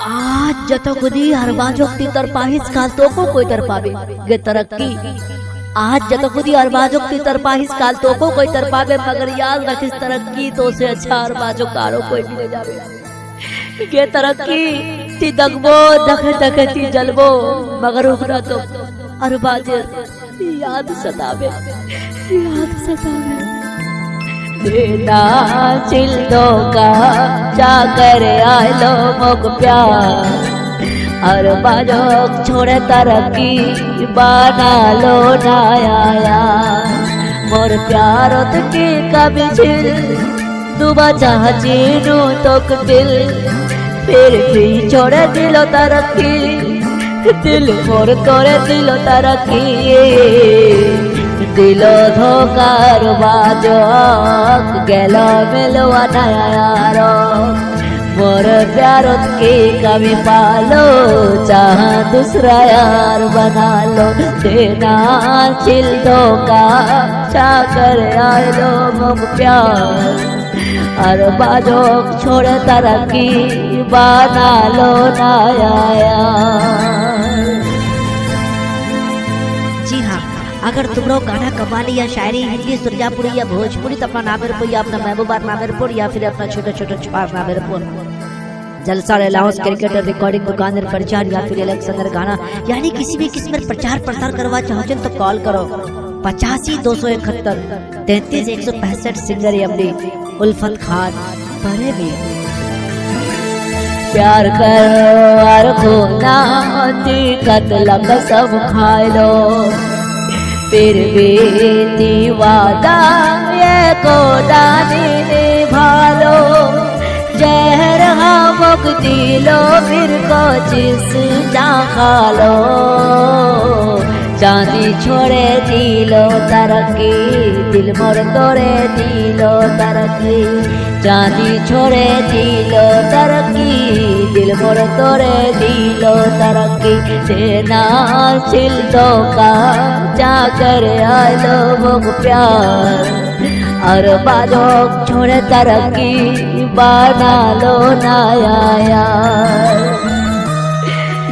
आज जत खुदी हर बाजोक ती तरपाहिस काल तो को कोई तरपावे गे तरक्की। आज जत खुदी हर बाजोक ती तरपाहिस काल तो को कोई तरपावे, मगर याद रखिस तरक्की तो से अच्छा हर बाजो कारो कोई भी ले जावे गे तरक्की। ती दगबो दख दख ती जलबो, मगर उखरा तो हर बाजे याद सतावे, याद सतावे। देना चिल्दो का चाकर आलो मोग प्यार, हर बाजो छोड़े तरक्की बना लो नाया। मोर प्यारो के कभी छिल दुबा चाह चीनू तोक दिल, फिर भी छोड़े दिलो तरक्की, दिल मोर तोरे दिलो तरक्की। दिलो धोकार बाजो गेलो मिलवा नया यारो, मोर प्यारो की कभी पालो चाह दूसरा यार बना लो। देना चिल धोखा चाकर आलो मुख प्यार, हर बाजो छोड़े तरक्की बना लो नया यार। जी हाँ, अगर तुम लोग गाना कव्वाली या शायरी हिंदी सुरजापुरी या भोजपुरी तो अपना नामेरपुर या अपना महबूबार नामेरपुर या फिर अपना छोटा छोटा छुपार नामेरपुर जलसा अलाउंस क्रिकेटर रिकॉर्डिंग दुकान प्रचार या फिर इलेक्शन गाना यानी किसी भी किस्म में प्रचार प्रसार करवा चाहो तो कॉल करो 85-271 33-165 सिंगर एमडी उल्फत खान बड़े भी। प्यार करो और खोना कतला कसम खाए लो, फिर भी दीवादा ये कोडा निभालो। जहर हमक दिलो फिर को जिस जा खा लो, चांदी छोड़े दिलो तरक्की, दिल मोर तोड़े दिलो तरक्की। चांदी छोड़े दिलो तरक्की, दिल मोर तोड़े दिलो तरक्की। देना चिल दो का जाकर आलो मुख प्यार, और बाजो छोड़े तरक्की बना लो नया यार।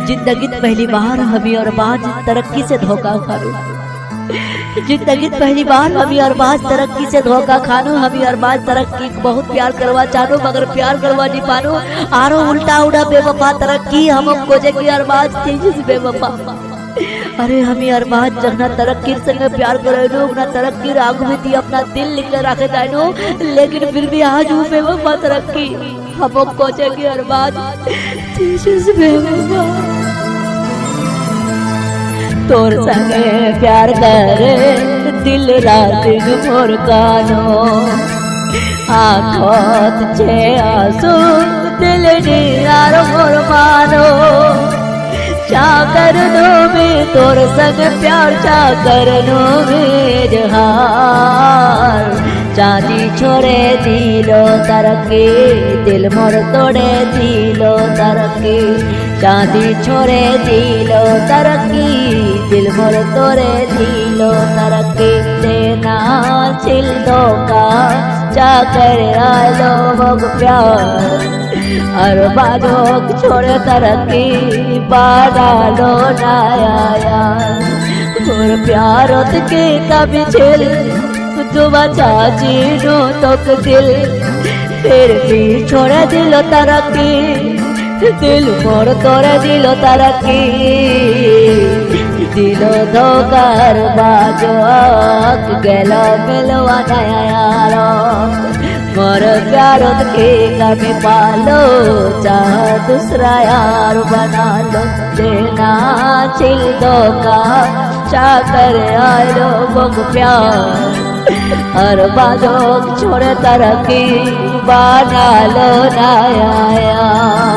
जिंदगी पहली बार हमी और बाज तरक्की से धोखा खानो, जिंदगी पहली बार हमी और बाज तरक्की से धोखा खानो। हमी और बाज तरक्की बहुत प्यार करवा चानो, मगर प्यार करवा नहीं पानो। आरो उल्टा उड़ा बेवफा तरक्की हम खोजे की अरबाज तेजिस बेवफा। अरे हमी अरबाज जगना तरक्की संग प्यार करेनो ना तरक्की राग में थी अपना दिल लिख कर रखे जानो, लेकिन फिर भी आज वो बेवफा तरक्की हम खोजे की अरबाज तेजिस बेवफा। तोर संगे प्यार करे दिल रात मोर कानो, आँखों छे आंसू दिल नियार मोर मानो। चा करनो में तोर संग प्यार, चा करनो में जहार। चांदी छोड़े दिलो तरक्की, दिल मोर तोड़े दिलो तरक्की। चांदी छोड़े दिलो तरक्की, दिल मोर तोड़े दिलो तरक्की। देना चिल दो का जाकर आलो मोग प्यार, और बाजो छोड़े तरक्की बना लो नया यार। मोर प्यारो के कभी छिल दुआ चाची नो तोक दिल, फिर भी छोड़े दिलो तरक्की, दिल मोर तोड़े दिलो तरक्की। दिलो धोकर बाजो गेलो मिलवा नया यारो, मोर प्यारो के कभी पालो चाह दूसरा यार बना लो। देना चिल दो का चाकर आलो मुख प्यार, हर बाजो छोड़े तरक्की बना लो नया यार।